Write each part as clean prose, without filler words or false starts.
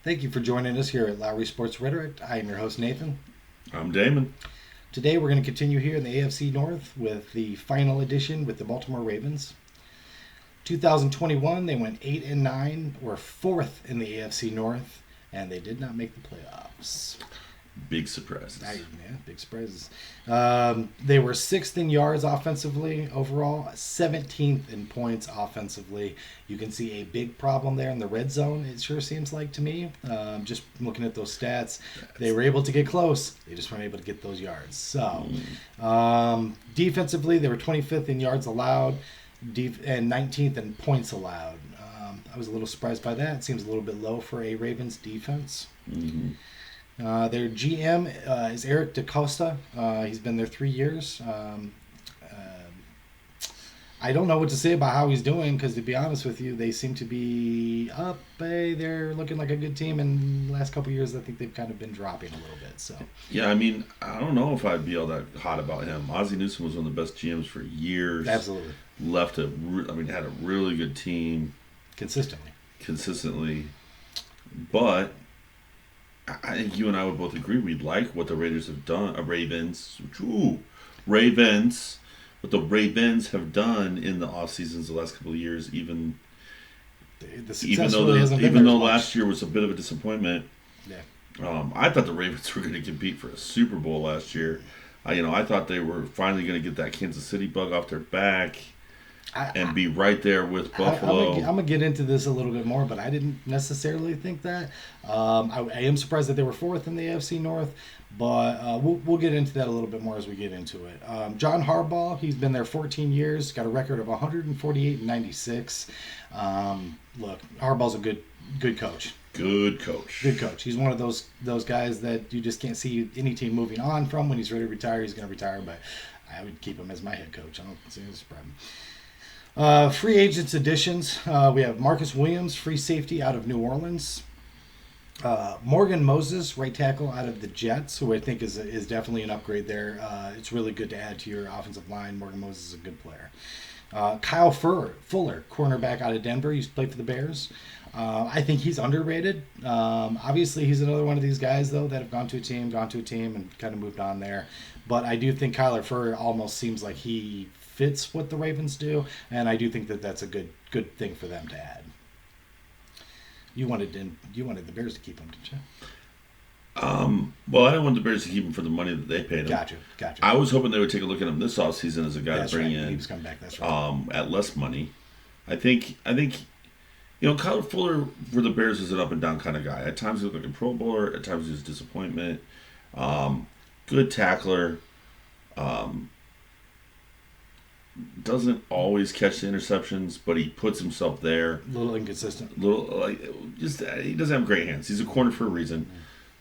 Thank you for joining us here at Lowry Sports Rhetoric. I am your host, Nathan. I'm Daimon. Today we're going to continue here in the AFC North with the final edition with the Baltimore Ravens. 2021, they went 8-9, were fourth in the AFC North, and they did not make the playoffs. Big surprises. Big surprises. They were sixth in yards offensively overall, 17th in points offensively. You can see a big problem there in the red zone, it sure seems like to me. Just looking at those stats, they were able to get close. They just weren't able to get those yards. So, defensively, they were 25th in yards allowed and 19th in points allowed. I was a little surprised by that. It seems a little bit low for a Ravens defense. Mm-hmm. Their GM is Eric DaCosta. He's been there 3 years. I don't know what to say about how he's doing because, to be honest with you, they seem to be up. They're looking like a good team, and the last couple of years, I think they've kind of been dropping a little bit. So yeah, I mean, I don't know if I'd be all that hot about him. Ozzie Newsome was one of the best GMs for years. Absolutely. Had a really good team. Consistently. But I think you and I would both agree we'd like what the Raiders have done. Ravens. What the Ravens have done in the off seasons the last couple of years, even though last year was a bit of a disappointment. Yeah. I thought the Ravens were going to compete for a Super Bowl last year. I thought they were finally going to get that Kansas City bug off their back and be right there with Buffalo. I'm going to get into this a little bit more, but I didn't necessarily think that. I am surprised that they were fourth in the AFC North, but we'll get into that a little bit more as we get into it. John Harbaugh, he's been there 14 years, got a record of 148-96. Look, Harbaugh's a good coach. Good coach. He's one of those guys that you just can't see any team moving on from. When he's ready to retire, he's going to retire, but I would keep him as my head coach. I don't see this problem. Free agents additions. We have Marcus Williams, free safety out of New Orleans. Morgan Moses, right tackle out of the Jets, who I think is definitely an upgrade there. It's really good to add to your offensive line. Morgan Moses is a good player. Kyle Fuller, cornerback out of Denver. He used to play for the Bears. I think he's underrated. Obviously, he's another one of these guys, though, that have gone to a team, and kind of moved on there. But I do think Kyler Fuller almost seems like he fits what the Ravens do, and I do think that that's a good thing for them to add. You wanted the Bears to keep him, didn't you? Well, I didn't want the Bears to keep him for the money that they paid him. Gotcha. I was hoping they would take a look at him this offseason as a guy to bring in. He was coming back. That's right. At less money. I think Kyle Fuller for the Bears is an up and down kind of guy. At times he looked like a Pro Bowler. At times he was a disappointment. Good tackler. Doesn't always catch the interceptions, but he puts himself there. A little inconsistent. He doesn't have great hands. He's a corner for a reason.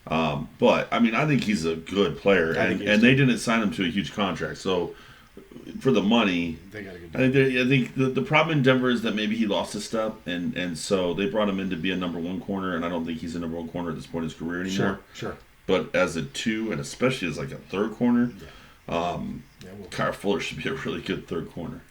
But I think he's a good player, and they didn't sign him to a huge contract. So for the money, they got a good. I think the problem in Denver is that maybe he lost a step, and so they brought him in to be a number one corner, and I don't think he's a number one corner at this point in his career anymore. Sure. But as a two, and especially as like a third corner. Kyle Fuller should be a really good third corner.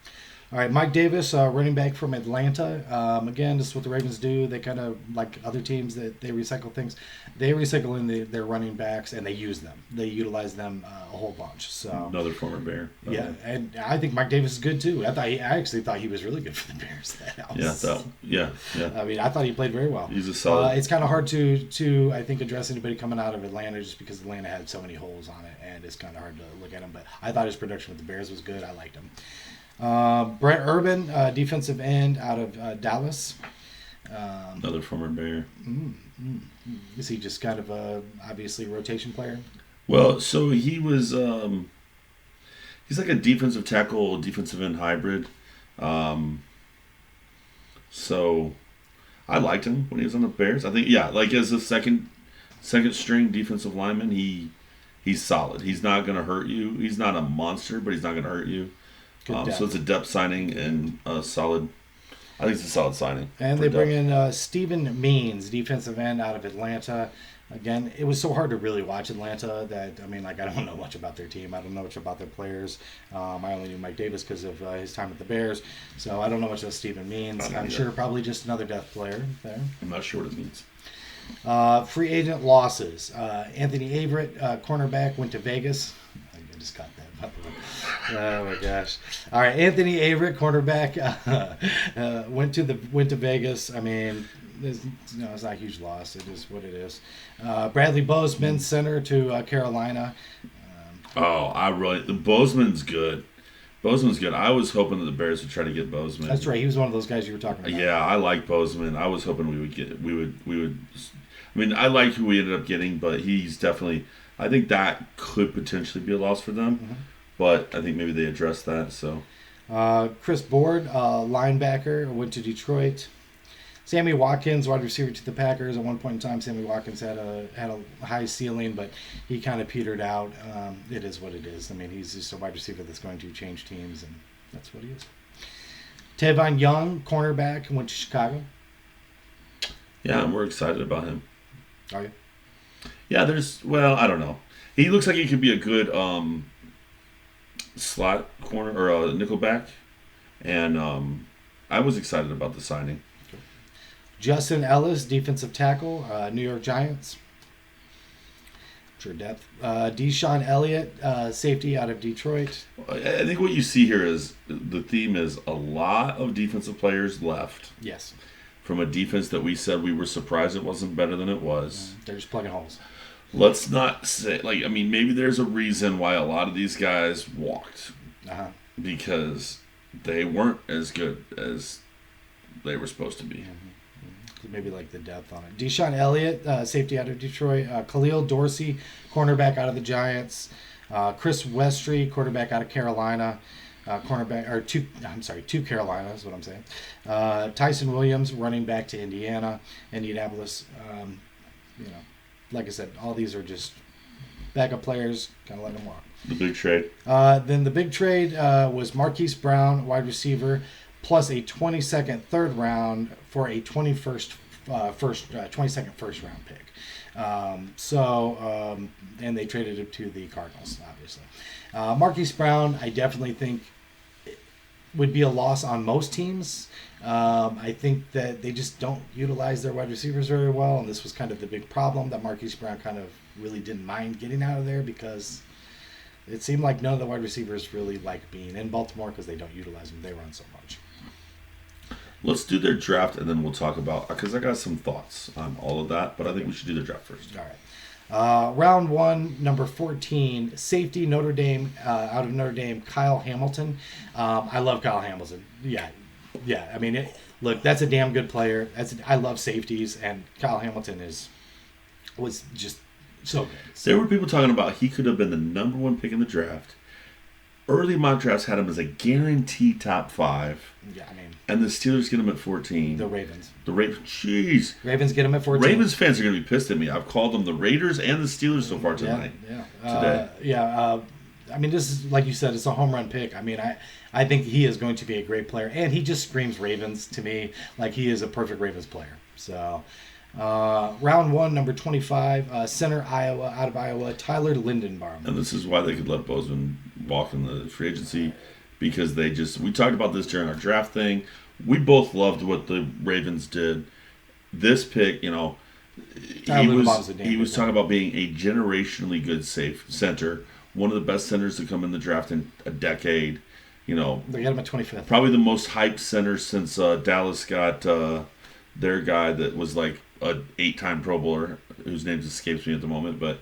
All right, Mike Davis, running back from Atlanta. Again, this is what the Ravens do. They kind of, like other teams, that they recycle things. They recycle in their running backs, and they use them. They utilize them a whole bunch. So another former Bear. Yeah, and I think Mike Davis is good too. I actually thought he was really good for the Bears. Yeah. I thought he played very well. He's a solid. It's kind of hard to I think address anybody coming out of Atlanta just because Atlanta had so many holes on it, and it's kind of hard to look at him. But I thought his production with the Bears was good. I liked him. Brett Urban, defensive end out of Dallas. Another former Bear. Is he just kind of obviously a rotation player? Well, so he was. He's like a defensive tackle, defensive end hybrid. So I liked him when he was on the Bears. I think, as a second string defensive lineman, he's solid. He's not going to hurt you. He's not a monster, but he's not going to hurt you. So it's a depth signing and a solid. I think it's a solid signing. And they bring in Stephen Means, defensive end out of Atlanta. Again, it was so hard to really watch Atlanta that, I don't know much about their team. I don't know much about their players. I only knew Mike Davis because of his time with the Bears. So I don't know much about Stephen Means. I'm sure probably just another depth player there. I'm not sure what it means. Free agent losses. Anthony Averett, cornerback, went to Vegas. I just got that. By the way. Oh my gosh! All right, Anthony Averett, cornerback, went to Vegas. I mean, it's not a huge loss. It is what it is. Bradley Bozeman, center, to Carolina. The Bozeman's good. Bozeman's good. I was hoping that the Bears would try to get Bozeman. That's right. He was one of those guys you were talking about. Yeah, I like Bozeman. I was hoping we would. I mean, I like who we ended up getting, but he's definitely. I think that could potentially be a loss for them, but I think maybe they addressed that. So, Chris Board, linebacker, went to Detroit. Sammy Watkins, wide receiver to the Packers. At one point in time, Sammy Watkins had a high ceiling, but he kind of petered out. It is what it is. I mean, he's just a wide receiver that's going to change teams, and that's what he is. Tavon Young, cornerback, went to Chicago. Yeah, and we're excited about him. Are you? Yeah, I don't know. He looks like he could be a good slot corner or a nickelback, and I was excited about the signing. Justin Ellis, defensive tackle, New York Giants. Sure depth. Deshaun Elliott, safety out of Detroit. I think what you see here is the theme is a lot of defensive players left. Yes. From a defense that we said we were surprised it wasn't better than it was. They're just plugging holes. Let's not say, maybe there's a reason why a lot of these guys walked. Because they weren't as good as they were supposed to be. Maybe like the depth on it. Deshaun Elliott, safety out of Detroit. Khalil Dorsey, cornerback out of the Giants. Chris Westry, quarterback out of Carolina. Two Carolina is what I'm saying. Tyson Williams, running back to Indianapolis. Like I said, all these are just backup players. Kind of let them walk. The big trade. Then the big trade was Marquise Brown, wide receiver, plus a 22nd third round for a 22nd first round pick. And they traded it to the Cardinals, obviously. Marquise Brown, I definitely think would be a loss on most teams. I think that they just don't utilize their wide receivers very well, and this was kind of the big problem that Marquise Brown kind of really didn't mind getting out of there because it seemed like none of the wide receivers really like being in Baltimore because they don't utilize them. They run so much. Let's do their draft, and then we'll talk about, because I got some thoughts on all of that, but I think we should do the draft first. All right. Round 1, number 14, safety, Notre Dame, out of Notre Dame, Kyle Hamilton. I love Kyle Hamilton. Yeah. I mean, look, that's a damn good player. I love safeties, and Kyle Hamilton was just so good. There were people talking about he could have been the number 1 pick in the draft. Early mock drafts had him as a guaranteed top 5. Yeah, I mean. And the Steelers get him at 14. The Ravens. Jeez. Ravens get him at 14. Ravens fans are going to be pissed at me. I've called them the Raiders and the Steelers so far tonight. Today. I mean, this is, like you said, it's a home run pick. I mean, I think he is going to be a great player. And he just screams Ravens to me. Like, he is a perfect Ravens player. So, round 1, number 25, center, out of Iowa, Tyler Lindenbaum. And this is why they could let Bozeman walk in the free agency, because we talked about this during our draft thing. We both loved what the Ravens did. This pick, he was talking about being a generationally good safe center, one of the best centers to come in the draft in a decade. They got him at 25th. Probably the most hyped center since Dallas got their guy that was like an 8-time Pro Bowler, whose name escapes me at the moment. But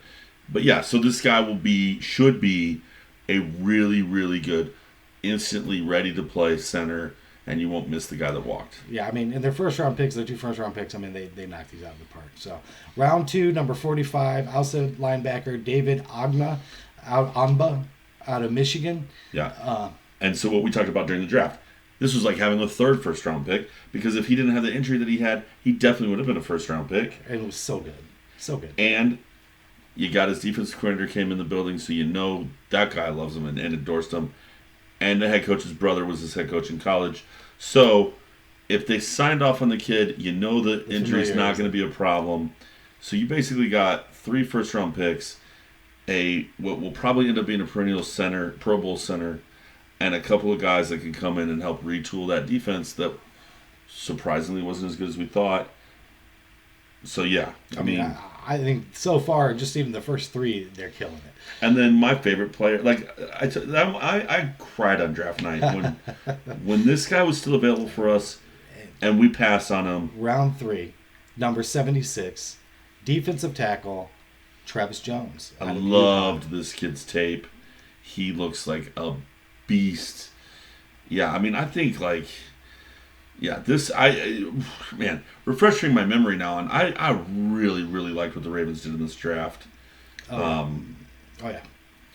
yeah, so this guy should be a really, really good, instantly ready to play center, and you won't miss the guy that walked. Yeah, I mean, in their first round picks, their 2 first round picks, I mean, they knocked these out of the park. So, round 2, number 45, outside linebacker David Agba out of Michigan. Yeah. And so what we talked about during the draft, this was like having a 3rd first round pick, because if he didn't have the injury that he had, he definitely would have been a first round pick. And it was so good. So good. And you got his defensive coordinator came in the building, so you know that guy loves him and endorsed him. And the head coach's brother was his head coach in college. So if they signed off on the kid, you know the injury's not going to be a problem. So you basically got 3 first-round picks, what will probably end up being a perennial center, Pro Bowl center, and a couple of guys that can come in and help retool that defense that surprisingly wasn't as good as we thought. So yeah, I mean, I think so far, just even the first three, they're killing and then my favorite player, like I cried on draft night when this guy was still available for us, it. and we passed on him. Round three, number 76, defensive tackle, Travis Jones I out of loved this kid's tape. He looks like a beast. Yeah, I mean, I think like, yeah, man, refreshing my memory now, and I really really liked what the Ravens did in this draft. UConn. Um, Oh yeah.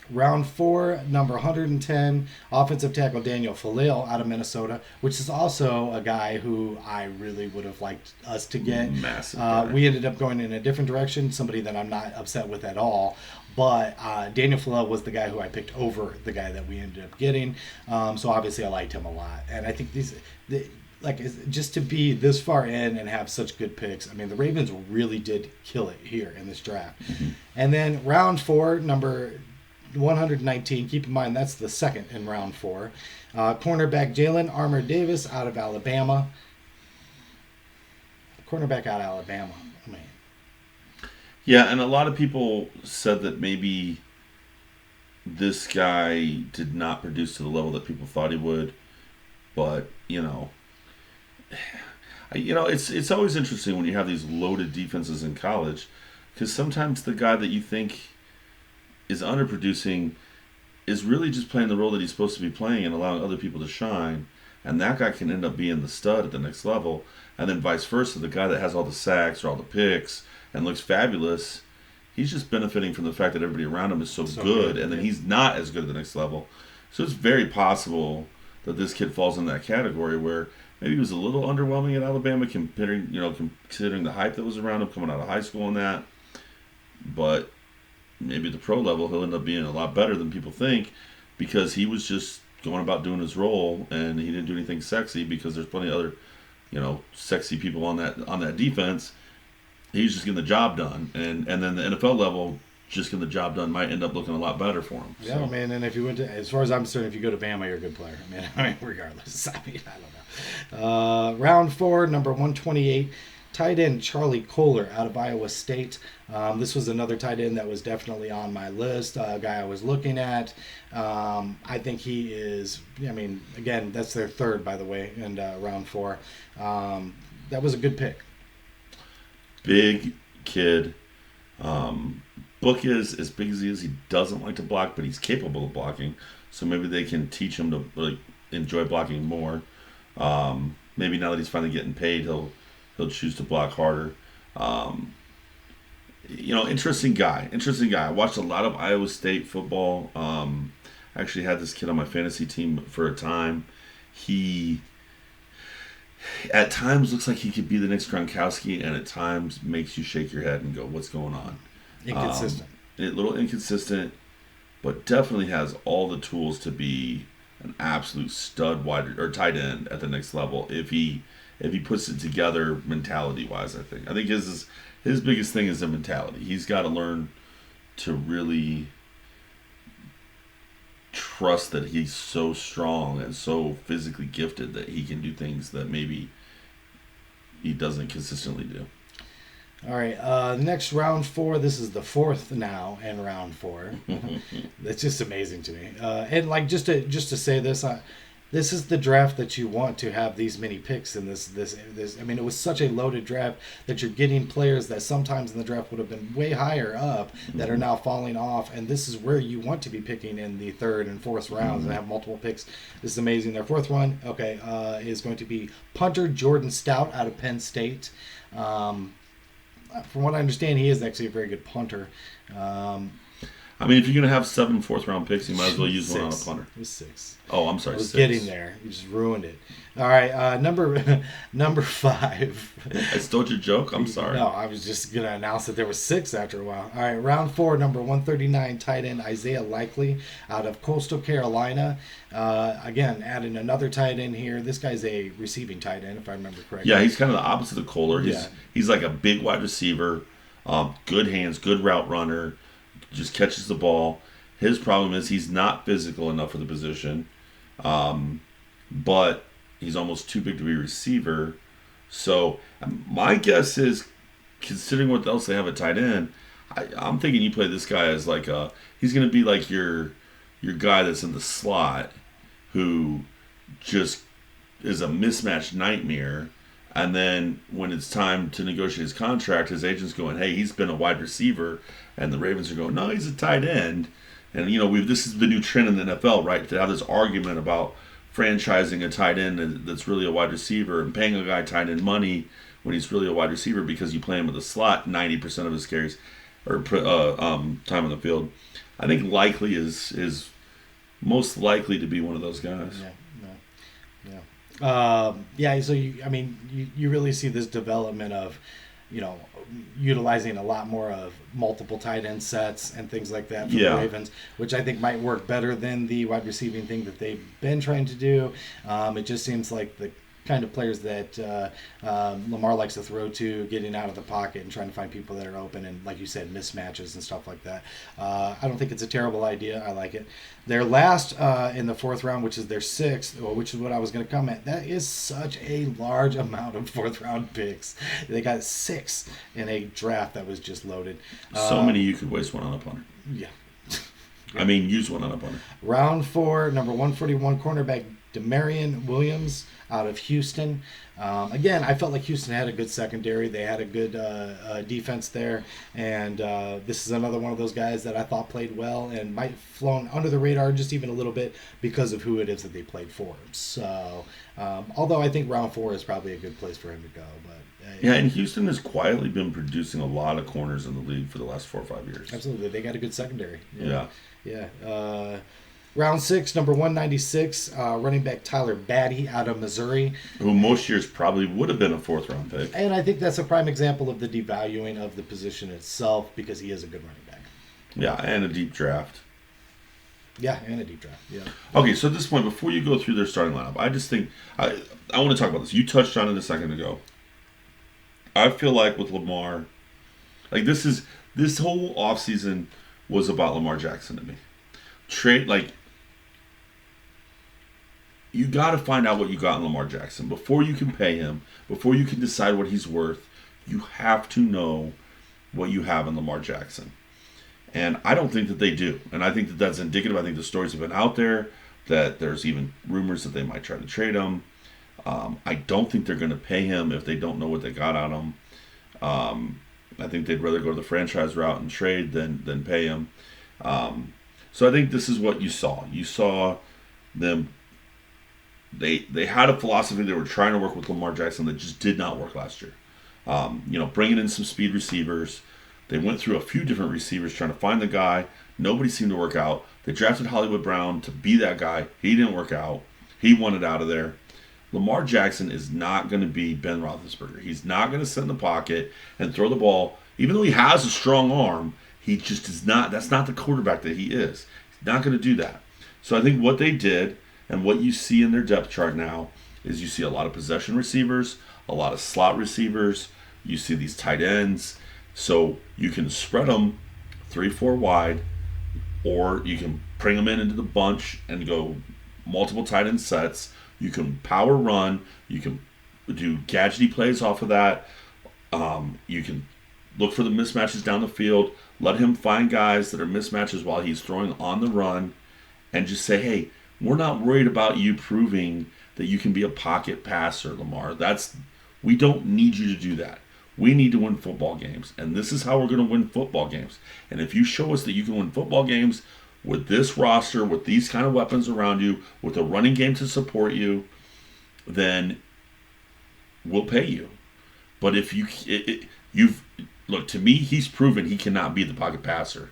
Round four, number 110, offensive tackle Daniel Falil out of Minnesota, which is also a guy who I really would have liked us to get. Massive guy. We ended up going in a different direction, somebody that I'm not upset with at all. But Daniel Falil was the guy who I picked over the guy that we ended up getting. So obviously I liked him a lot. And I think just to be this far in and have such good picks, I mean, the Ravens really did kill it here in this draft. Mm-hmm. And then round four, number 119. Keep in mind that's the second in round four. Cornerback Jalen Armour Davis out of Alabama. Cornerback out of Alabama. I mean, yeah, and a lot of people said that maybe this guy did not produce to the level that people thought he would, but it's always interesting when you have these loaded defenses in college, because sometimes the guy that you think is underproducing is really just playing the role that he's supposed to be playing and allowing other people to shine, and that guy can end up being the stud at the next level, and then vice versa, the guy that has all the sacks or all the picks and looks fabulous, he's just benefiting from the fact that everybody around him is so good, and then he's not as good at the next level. So it's very possible that this kid falls in that category where maybe he was a little underwhelming at Alabama, considering the hype that was around him coming out of high school and that. But maybe at the pro level, he'll end up being a lot better than people think, because he was just going about doing his role, and he didn't do anything sexy, because there's plenty of other, sexy people on that defense. He's just getting the job done, and then the NFL level, just getting the job done might end up looking a lot better for him. Yeah, So, man. And if you went to, as far as I'm concerned, if you go to Bama, you're a good player. I mean, regardless. I mean, I don't know. Round four, number 128, tight end Charlie Kohler out of Iowa State. This was another tight end that was definitely on my list. A guy I was looking at. I think he is. I mean, again, that's their third, by the way, in round four. That was a good pick. big kid. Book is as big as he is. He doesn't like to block, but he's capable of blocking. So maybe they can teach him to enjoy blocking more. Maybe now that he's finally getting paid, he'll choose to block harder. Interesting guy. I watched a lot of Iowa State football. I actually had this kid on my fantasy team for a time. He at times looks like he could be the next Gronkowski, and at times makes you shake your head and go, "What's going on?" Inconsistent. A little inconsistent, but definitely has all the tools to be an absolute stud wide or tight end at the next level if he puts it together mentality wise. I think his biggest thing is the mentality. He's got to learn to really trust that he's so strong and so physically gifted that he can do things that maybe he doesn't consistently do. All right, next round four. This is the fourth now in round four. It's just amazing to me. And just to say this, this is the draft that you want to have these many picks in this. I mean, it was such a loaded draft that you're getting players that sometimes in the draft would have been way higher up that are now falling off. And this is where you want to be picking in the third and fourth rounds and have multiple picks. This is amazing. Their fourth one, is going to be punter Jordan Stout out of Penn State. From what I understand, he is actually a very good punter. I mean, if you're going to have 7 fourth-round picks, you might as well use one on a punter. It was 6. Oh, I'm sorry, I was 6. getting there. You just ruined it. All right, number 5. I stole your joke? I'm sorry. No, I was just going to announce that there were 6 after a while. All right, round 4, number 139, tight end Isaiah Likely out of Coastal Carolina. Again, adding another tight end here. This guy's a receiving tight end, if I remember correctly. Yeah, he's kind of the opposite of Kohler. He's like a big wide receiver, good hands, good route runner, just catches the ball. His problem is he's not physical enough for the position, but he's almost too big to be a receiver. So my guess is considering what else they have at tight end, I'm thinking you play this guy as like he's going to be like your guy that's in the slot who just is a mismatched nightmare. And then when it's time to negotiate his contract, his agent's going, "Hey, he's been a wide receiver," and the Ravens are going, "No, he's a tight end." And this is the new trend in the NFL, right? To have this argument about franchising a tight end that's really a wide receiver and paying a guy tight end money when he's really a wide receiver because you play him with a slot 90% of his carries or time on the field. I think likely is most likely to be one of those guys. Yeah. So you really see this development of, utilizing a lot more of multiple tight end sets and things like that for the Ravens, which I think might work better than the wide receiving thing that they've been trying to do. It just seems like the kind of players that Lamar likes to throw to, getting out of the pocket and trying to find people that are open and, like you said, mismatches and stuff like that. I don't think it's a terrible idea. I like it. Their last in the fourth round, which is their sixth, which is what I was going to comment, that is such a large amount of fourth round picks. They got 6 in a draft that was just loaded. So many you could waste one on a punter. Yeah. Use one on a punter. Round 4, number 141, cornerback Damarian Williams out of Houston. Again, I felt like Houston had a good secondary. They had a good defense there. And this is another one of those guys that I thought played well and might have flown under the radar just even a little bit because of who it is that they played for. So, although I think round 4 is probably a good place for him to go. But and Houston has quietly been producing a lot of corners in the league for the last 4 or 5 years. Absolutely. They got a good secondary. Yeah. Round 6, number 196, running back Tyler Batty out of Missouri. Who most years probably would have been a 4th round pick. And I think that's a prime example of the devaluing of the position itself because he is a good running back. Yeah, and a deep draft. Yeah, and a deep draft. Yeah. Okay, so at this point, before you go through their starting lineup, I just think I want to talk about this. You touched on it a second ago. I feel like with Lamar, like this whole offseason was about Lamar Jackson to me. You got to find out what you got in Lamar Jackson before you can pay him, before you can decide what he's worth. You have to know what you have in Lamar Jackson. And I don't think that they do. And I think that that's indicative. I think the stories have been out there that there's even rumors that they might try to trade him. I don't think they're going to pay him if they don't know what they got on him. I think they'd rather go the franchise route and trade than pay him. So I think this is what you saw. You saw them. They had a philosophy they were trying to work with Lamar Jackson that just did not work last year. Bringing in some speed receivers. They went through a few different receivers trying to find the guy. Nobody seemed to work out. They drafted Hollywood Brown to be that guy. He didn't work out. He wanted out of there. Lamar Jackson is not going to be Ben Roethlisberger. He's not going to sit in the pocket and throw the ball. Even though he has a strong arm, he just is not. That's not the quarterback that he is. He's not going to do that. So I think what they did and what you see in their depth chart now is you see a lot of possession receivers, a lot of slot receivers. You see these tight ends. So you can spread them 3-4 wide, or you can bring them into the bunch and go multiple tight end sets. You can power run. You can do gadgety plays off of that. You can look for the mismatches down the field. Let him find guys that are mismatches while he's throwing on the run, and just say, hey, we're not worried about you proving that you can be a pocket passer, Lamar. We don't need you to do that. We need to win football games, and this is how we're going to win football games. And if you show us that you can win football games with this roster, with these kind of weapons around you, with a running game to support you, then we'll pay you. But if look, to me, he's proven he cannot be the pocket passer.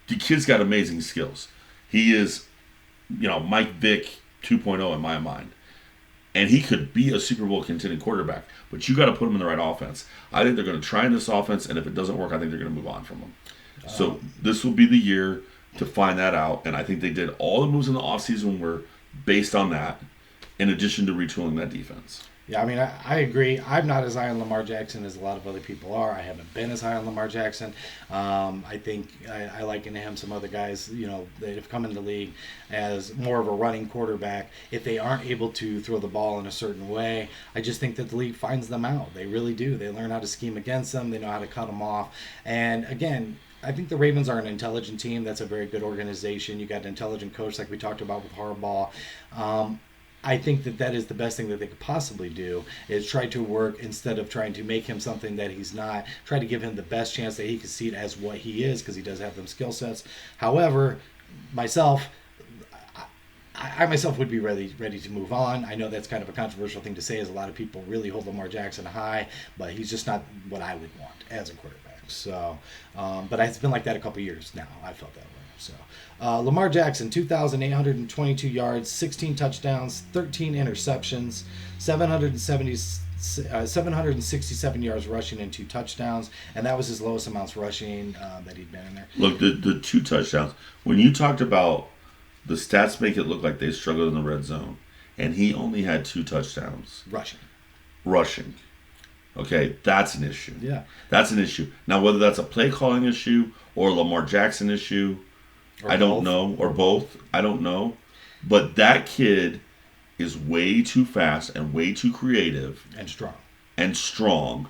The kid's got amazing skills. He is, Mike Vick 2.0 in my mind. And he could be a Super Bowl contending quarterback, but you got to put him in the right offense. I think they're going to try in this offense, and if it doesn't work, I think they're going to move on from him. So this will be the year to find that out, and I think they did all the moves in the offseason were based on that, in addition to retooling that defense. Yeah, I mean, I agree. I'm not as high on Lamar Jackson as a lot of other people are. I haven't been as high on Lamar Jackson. I think I liken him some other guys, that have come in the league as more of a running quarterback. If they aren't able to throw the ball in a certain way, I just think that the league finds them out. They really do. They learn how to scheme against them. They know how to cut them off. And again, I think the Ravens are an intelligent team. That's a very good organization. You got an intelligent coach like we talked about with Harbaugh. I think that is the best thing that they could possibly do is try to work instead of trying to make him something that he's not. Try to give him the best chance that he can see it as what he is because he does have them skill sets. However, myself, I myself would be ready to move on. I know that's kind of a controversial thing to say as a lot of people really hold Lamar Jackson high, but he's just not what I would want as a quarterback. So, but it's been like that a couple years now. I felt that way. So, Lamar Jackson, 2,822 yards, 16 touchdowns, 13 interceptions, 767 yards rushing and 2 touchdowns, and that was his lowest amounts rushing that he'd been in there. Look, the 2 touchdowns. When you talked about the stats make it look like they struggled in the red zone, and he only had 2 touchdowns. Rushing. Okay, that's an issue. Yeah. That's an issue. Now, whether that's a play calling issue or a Lamar Jackson issue, I don't know, or both. I don't know. But that kid is way too fast and way too creative. And strong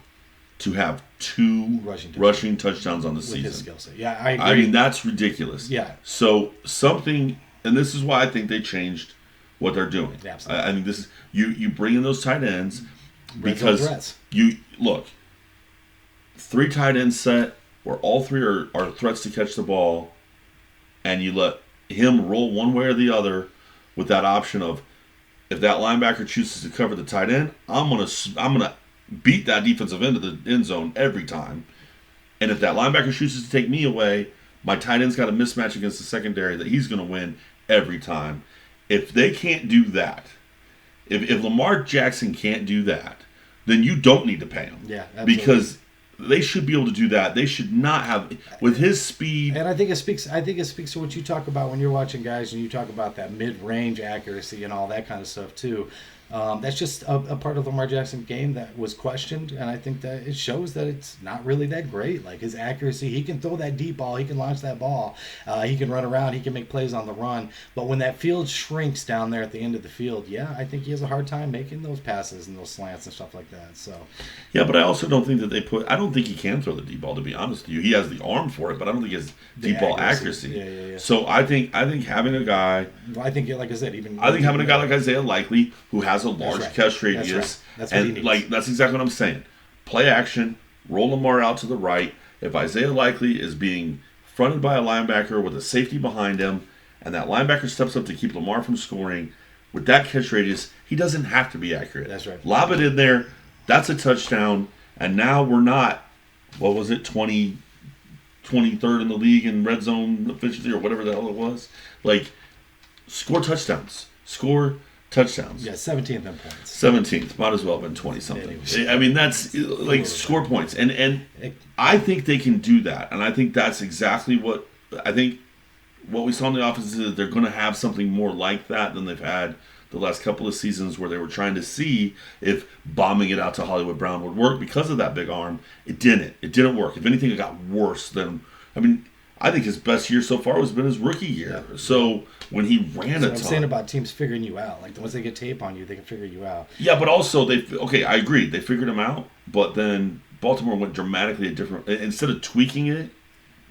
to have 2 rushing touchdowns on the season. With his skill set. Yeah, I agree. I mean, that's ridiculous. Yeah. So something, and this is why I think they changed what they're doing. Absolutely. I mean, this is you bring in those tight ends because you look 3 tight ends set where all 3 are threats to catch the ball, and you let him roll one way or the other with that option of if that linebacker chooses to cover the tight end, I'm gonna beat that defensive end of the end zone every time, and if that linebacker chooses to take me away, my tight end's got a mismatch against the secondary that he's gonna win every time. If they can't do that, if Lamar Jackson can't do that, then you don't need to pay him. Yeah, absolutely. Because they should be able to do that. They should not have with his speed. And I think it speaks to what you talk about when you're watching guys and you talk about that mid-range accuracy and all that kind of stuff too. That's just a part of Lamar Jackson's game that was questioned, and I think that it shows that it's not really that great. Like his accuracy, he can throw that deep ball, he can launch that ball, he can run around, he can make plays on the run. But when that field shrinks down there at the end of the field, yeah, I think he has a hard time making those passes and those slants and stuff like that. So, yeah, but I also don't think that I don't think he can throw the deep ball. To be honest with you, he has the arm for it, but I don't think he has deep ball accuracy. Yeah. So I think having a guy. Well, I think, like I said, having a guy like Isaiah Likely who has a large catch radius. That's what he needs. That's exactly what I'm saying. Play action, roll Lamar out to the right. If Isaiah Likely is being fronted by a linebacker with a safety behind him, and that linebacker steps up to keep Lamar from scoring, with that catch radius, he doesn't have to be accurate. That's right. Lob it in there. That's a touchdown. And now we're not, 23rd in the league in red zone efficiency or whatever the hell it was. Like, score touchdowns. Yeah, 17th in points. 17th. Might as well have been 20-something. I mean, that's like score points. And I think they can do that. And I think that's exactly what we saw in the offense is that they're going to have something more like that than they've had the last couple of seasons where they were trying to see if bombing it out to Hollywood Brown would work because of that big arm. It didn't. It didn't work. If anything, it got worse than... I think his best year so far has been his rookie year. Yeah. So when he ran a ton... I'm saying about teams figuring you out. Like, once they get tape on you, they can figure you out. Yeah, but also, I agree. They figured him out, but then Baltimore went dramatically a different... Instead of tweaking it,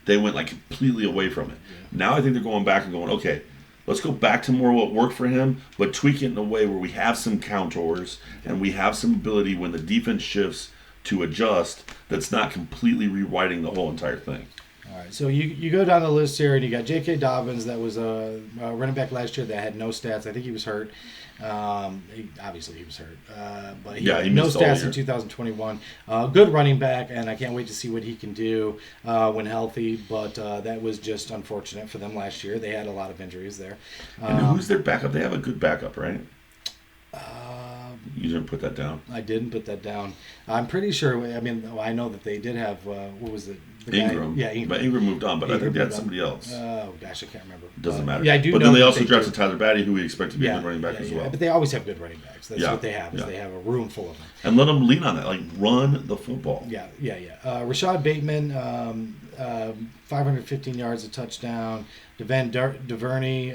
they went, completely away from it. Yeah. Now I think they're going back and going, okay, let's go back to more what worked for him, but tweak it in a way where we have some counters and we have some ability when the defense shifts to adjust that's not completely rewriting the whole entire thing. All right, so you go down the list here, and you got J.K. Dobbins, that was a running back last year that had no stats. I think he was hurt. Obviously, he was hurt. But he had no stats in 2021. Good running back, and I can't wait to see what he can do when healthy. But that was just unfortunate for them last year. They had a lot of injuries there. And who's their backup? They have a good backup, right? You didn't put that down. I didn't put that down. I'm pretty sure. I mean, I know that they did have what was it? The Ingram. Guy? Yeah, Ingram. But Ingram moved on, but I think they had moved on. somebody else. Oh gosh, I can't remember. Doesn't matter. Yeah, I do. But know then they that also do. drafted Tyler Batty, who we expect to be a good running back as well. But they always have good running backs. That's Yeah, what they have. Is yeah. they have a room full of them. And let them lean on that. Like, run the football. Yeah. Rashad Bateman, 515 yards, a touchdown. DuVernay,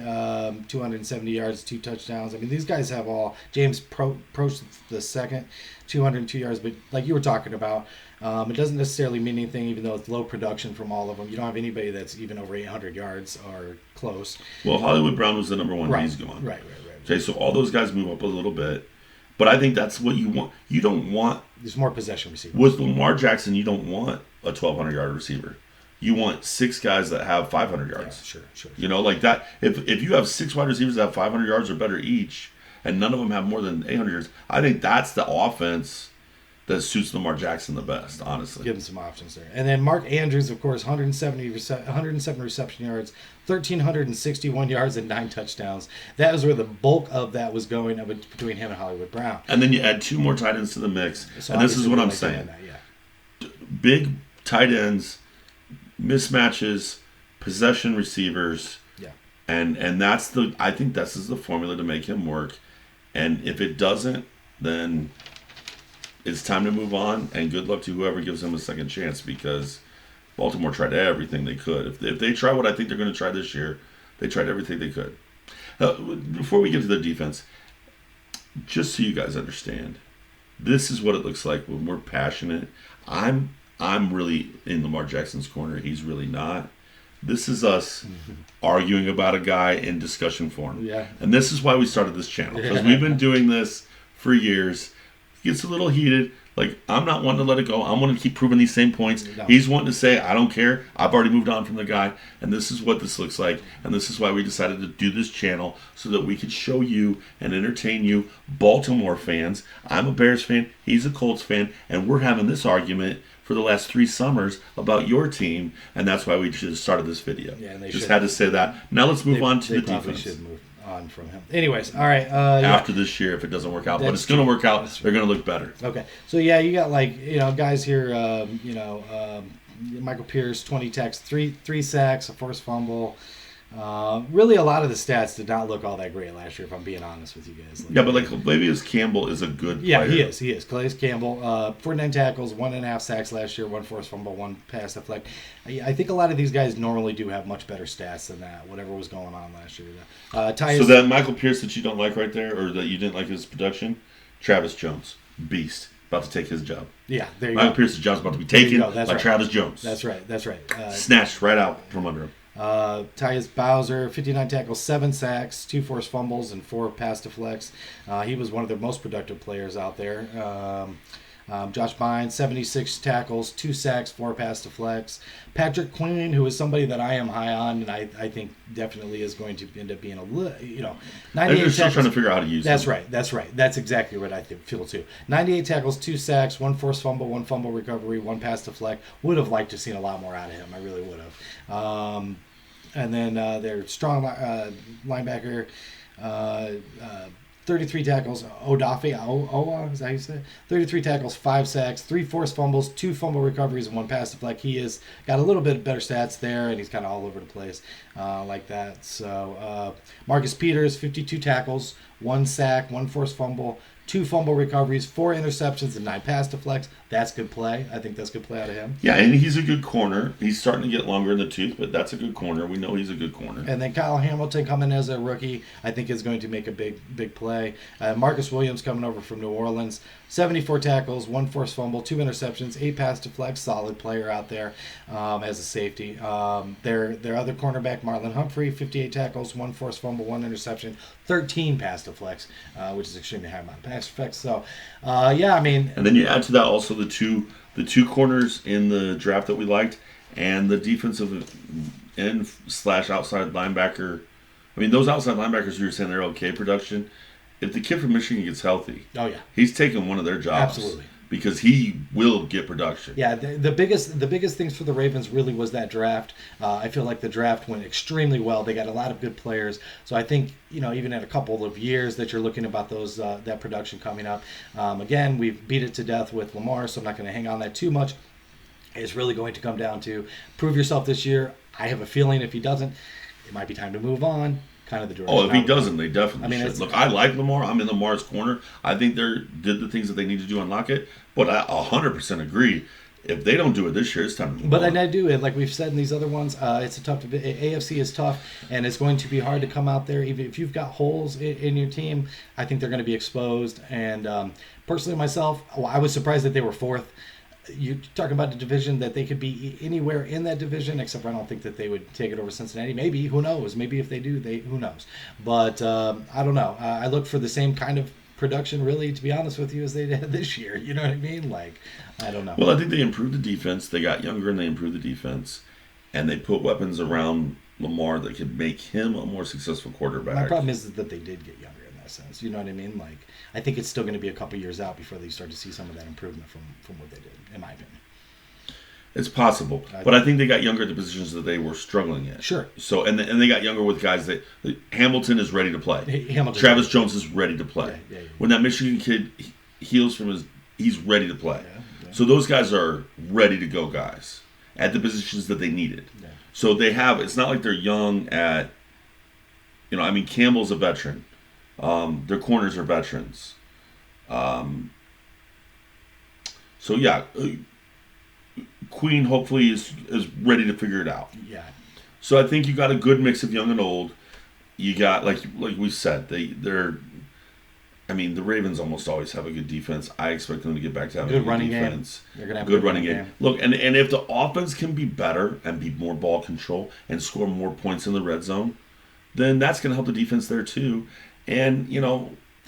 270 yards, 2 touchdowns. I mean, these guys have all. James Prost the second, 202 yards. But like you were talking about, it doesn't necessarily mean anything, even though it's low production from all of them. You don't have anybody that's even over 800 yards or close. Well, Hollywood Brown was the number one. Right. He's gone. Right. Okay, so all those guys move up a little bit. But I think that's what you want. You don't want... There's more possession receivers. With Lamar Jackson, you don't want a 1,200-yard receiver. You want 6 guys that have 500 yards. Yeah, sure. You know, like that. If you have 6 wide receivers that have 500 yards or better each, and none of them have more than 800 yards, I think that's the offense that suits Lamar Jackson the best, honestly. Give him some options there. And then Mark Andrews, of course, 107 reception yards, 1,361 yards, and 9 touchdowns. That was where the bulk of that was going between him and Hollywood Brown. And then you add 2 more tight ends to the mix. So and this is what I'm like saying. that, yeah. Big tight ends, mismatches, possession receivers. Yeah. And that's I think this is the formula to make him work. And if it doesn't, then it's time to move on, and good luck to whoever gives him a second chance, because Baltimore tried everything they could. If they try what I think they're going to try this year, they tried everything they could. Before we get to the defense, just so you guys understand, this is what it looks like when we're passionate. I'm really in Lamar Jackson's corner. He's really not. This is us arguing about a guy in discussion form. Yeah. And this is why we started this channel, because we've been doing this for years. Gets a little heated. Like, I'm not wanting to let it go. I'm wanting to keep proving these same points. No. He's wanting to say, I don't care. I've already moved on from the guy. And this is what this looks like. And this is why we decided to do this channel, so that we could show you and entertain you, Baltimore fans. I'm a Bears fan. He's a Colts fan. And we're having this argument for the last 3 summers about your team. And that's why we just started this video. Yeah, and they just had to say that. Now let's move on to the defense. Should move on from him. Anyways, all right. After this year, if it doesn't work out, but it's going to work out. They're going to look better. Okay, so yeah, you got guys here. Michael Pierce, 20 tackles, three sacks, a forced fumble. Really, a lot of the stats did not look all that great last year, if I'm being honest with you guys. Yeah, but like Lavius Campbell is a good player. Yeah, he is. Calais Campbell, 49 tackles, 1.5 sacks last year, 1 forced fumble, 1 pass deflect. I think a lot of these guys normally do have much better stats than that, whatever was going on last year. So that Michael Pierce that you don't like right there, or that you didn't like his production, Travis Jones, beast, about to take his job. Yeah, there you Michael go. Pierce's job's about to be taken by right. Travis Jones. That's right. Snatched right out from under him. Tyus Bowser, 59 tackles, 7 sacks, 2 forced fumbles, and 4 pass deflects. He was one of their most productive players out there. Josh Bynes, 76 tackles, 2 sacks, 4 pass deflects. Patrick Queen, who is somebody that I am high on, and I think definitely is going to end up being a little, 98 They're still tackles. trying to figure out how to use That's him. right. That's exactly what I feel too. 98 tackles, 2 sacks, 1 forced fumble, 1 fumble recovery, 1 pass deflect. Would have liked to have seen a lot more out of him. I really would have. And then their strong linebacker, 33 tackles. Owa, is that how you say it? 33 tackles, 5 sacks, 3 forced fumbles, 2 fumble recoveries, and 1 pass deflect. He has got a little bit better stats there, and he's kind of all over the place like that. So Marcus Peters, 52 tackles, 1 sack, 1 forced fumble, 2 fumble recoveries, 4 interceptions, and 9 pass deflects. That's good play. I think that's good play out of him. Yeah, and he's a good corner. He's starting to get longer in the tooth, but that's a good corner. We know he's a good corner. And then Kyle Hamilton coming as a rookie, I think is going to make a big play. Marcus Williams coming over from New Orleans, 74 tackles, 1 forced fumble, 2 interceptions, 8 pass deflects. Solid player out there as a safety. Their other cornerback, Marlon Humphrey, 58 tackles, 1 forced fumble, 1 interception, 13 pass deflects, which is extremely high amount of pass deflects. So, And then you add to that also the two corners in the draft that we liked, and the defensive end / outside linebacker. I mean, those outside linebackers, you were saying they're okay production. If the kid from Michigan gets healthy, oh yeah, he's taking one of their jobs. Absolutely. because he will get production. Yeah, the biggest things for the Ravens really was that draft. I feel like the draft went extremely well. They got a lot of good players. So I think, even in a couple of years that you're looking about those that production coming up. Again, we've beat it to death with Lamar, so I'm not going to hang on that too much. It's really going to come down to prove yourself this year. I have a feeling if he doesn't, it might be time to move on. Kind of the direction. Oh, if he doesn't, they definitely should. Look, I like Lamar. I'm in Lamar's corner. I think they did the things that they need to do to unlock it. But I 100% agree. If they don't do it this year, it's time to move on. But I do it like we've said in these other ones. It's a tough. AFC is tough, and it's going to be hard to come out there. Even if you've got holes in your team, I think they're going to be exposed. And personally, myself, I was surprised that they were fourth. You talk about the division that they could be anywhere in that division, except for I don't think that they would take it over Cincinnati. Maybe, who knows? Maybe if they do, who knows? But I don't know. I look for the same kind of production, really, to be honest with you, as they did this year. You know what I mean? Like, I don't know. Well, I think they improved the defense. They got younger and they improved the defense, and they put weapons around Lamar that could make him a more successful quarterback. My problem is that they did get younger in that sense. You know what I mean? Like, I think it's still going to be a couple years out before they start to see some of that improvement from what they did, in my opinion. It's possible, but I think they got younger at the positions that they were struggling at. Sure. So and they got younger with guys that Hamilton is ready to play. Travis Jones is ready to play. Yeah. When that Michigan kid heals from he's ready to play. Yeah. So those guys are ready to go guys at the positions that they needed. Yeah. So they have. It's not like they're young at. Campbell's a veteran. Their corners are veterans. So yeah. Queen hopefully is ready to figure it out. Yeah. So I think you got a good mix of young and old. You got like we said, the Ravens almost always have a good defense. I expect them to get back to having a good running defense. Game. They're gonna have good running game. Look, and if the offense can be better and be more ball control and score more points in the red zone, then that's going to help the defense there too. And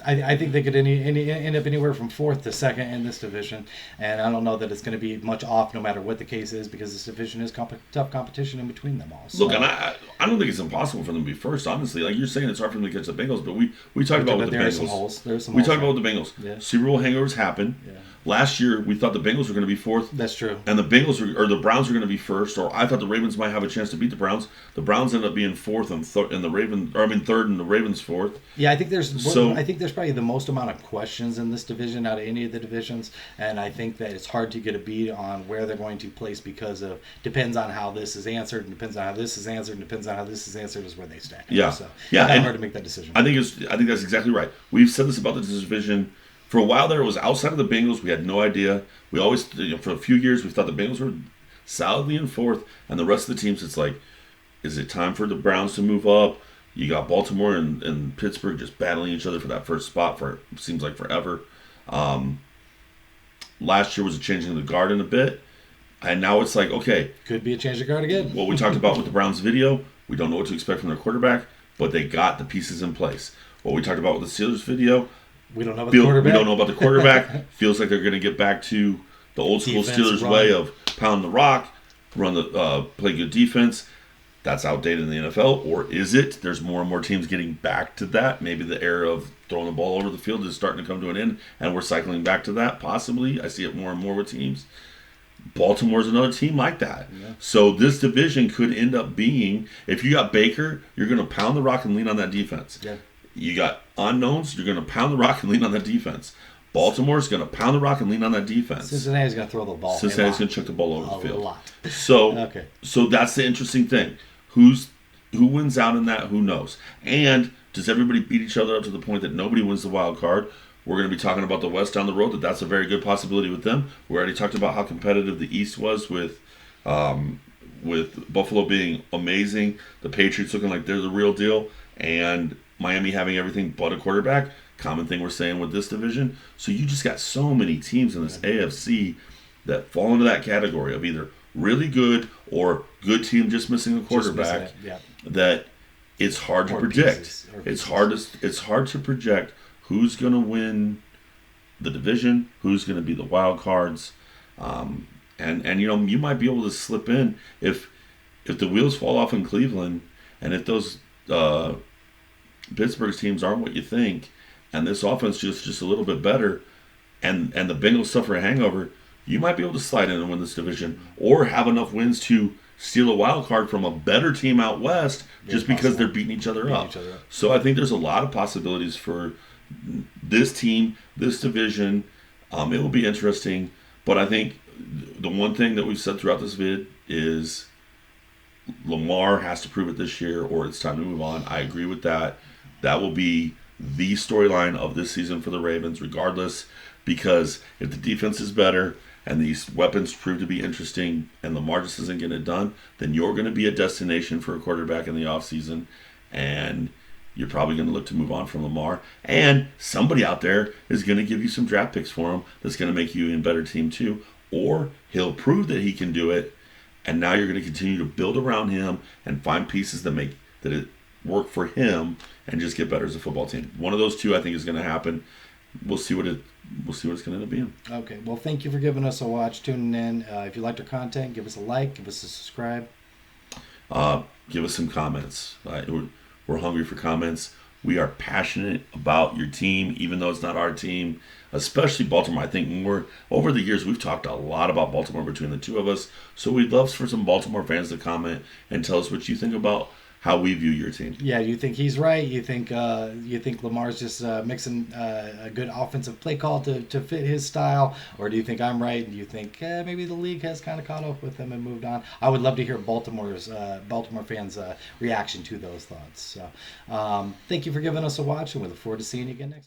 I think they could end up anywhere from fourth to second in this division, and I don't know that it's going to be much off no matter what the case is, because this division is tough competition in between them all. So. Look, and I don't think it's impossible for them to be first, honestly. Like you're saying, it's hard for them to catch the Bengals, but we talked about with the Bengals. There's some we holes, talked about with the Bengals. Yeah. Super Bowl hangovers happen. Yeah. Last year, we thought the Bengals were going to be fourth. That's true. And the Browns were going to be first, or I thought the Ravens might have a chance to beat the Browns. The Browns ended up being fourth and third, and the Ravens fourth. Yeah, I think there's probably the most amount of questions in this division out of any of the divisions, and I think that it's hard to get a beat on where they're going to place because of depends on how this is answered, and depends on how this is answered, and depends on how this is answered is where they stack. Yeah, so yeah, it's hard to make that decision. I think that's exactly right. We've said this about this division. For a while there, it was outside of the Bengals. We had no idea. We always, for a few years, we thought the Bengals were solidly in fourth, and the rest of the teams, it's like, is it time for the Browns to move up? You got Baltimore and Pittsburgh just battling each other for that first spot for, it seems like, forever. Last year was a changing of the guard in a bit, and now it's like, okay. Could be a change of guard again. What we talked about with the Browns video, we don't know what to expect from their quarterback, but they got the pieces in place. What we talked about with the Steelers video, we don't know about the quarterback. We don't know about the quarterback. Feels like they're going to get back to the old school Steelers way of pound the rock, play good defense. That's outdated in the NFL, or is it? There's more and more teams getting back to that. Maybe the era of throwing the ball over the field is starting to come to an end, and we're cycling back to that. Possibly, I see it more and more with teams. Baltimore's another team like that. Yeah. So this division could end up being, if you got Baker, you're going to pound the rock and lean on that defense. Yeah. You got unknowns, you're going to pound the rock and lean on that defense. Baltimore's going to pound the rock and lean on that defense. Cincinnati's going to throw the ball. Cincinnati's going to chuck the ball over the field. A lot. So that's the interesting thing. Who wins out in that? Who knows? And does everybody beat each other up to the point that nobody wins the wild card? We're going to be talking about the West down the road. That's a very good possibility with them. We already talked about how competitive the East was with Buffalo being amazing, the Patriots looking like they're the real deal, and Miami having everything but a quarterback. Common thing we're saying with this division. So you just got so many teams in this AFC that fall into that category of either really good or good team just missing a quarterback. That it's hard to predict. It's hard to project who's going to win the division, who's going to be the wild cards, and you might be able to slip in if the wheels fall off in Cleveland, and if those Pittsburgh teams aren't what you think, and this offense just a little bit better, and the Bengals suffer a hangover, you might be able to slide in and win this division, or have enough wins to steal a wild card from a better team out west just because they're beating each other up. So I think there's a lot of possibilities for this team, this division. It will be interesting, but I think the one thing that we've said throughout this vid is Lamar has to prove it this year, or it's time to move on. I agree with that. That will be the storyline of this season for the Ravens, regardless, because if the defense is better and these weapons prove to be interesting and Lamar just isn't getting it done, then you're going to be a destination for a quarterback in the offseason, and you're probably going to look to move on from Lamar. And somebody out there is going to give you some draft picks for him that's going to make you a better team too, or he'll prove that he can do it, and now you're going to continue to build around him and find pieces that make that it work for him and just get better as a football team. One of those two, I think, is going to happen. We'll see what it's going to end up being. Okay. Well, thank you for giving us a watch, tuning in. If you liked our content, give us a like, give us a subscribe. Give us some comments. We're hungry for comments. We are passionate about your team, even though it's not our team, especially Baltimore. I think more over the years we've talked a lot about Baltimore between the two of us. So we'd love for some Baltimore fans to comment and tell us what you think about how we view your team. Yeah, you think he's right? You think Lamar's just mixing a good offensive play call to fit his style, or do you think I'm right? And you think maybe the league has kind of caught up with him and moved on? I would love to hear Baltimore fans' reaction to those thoughts. So, thank you for giving us a watch, and we look forward to seeing you again next time.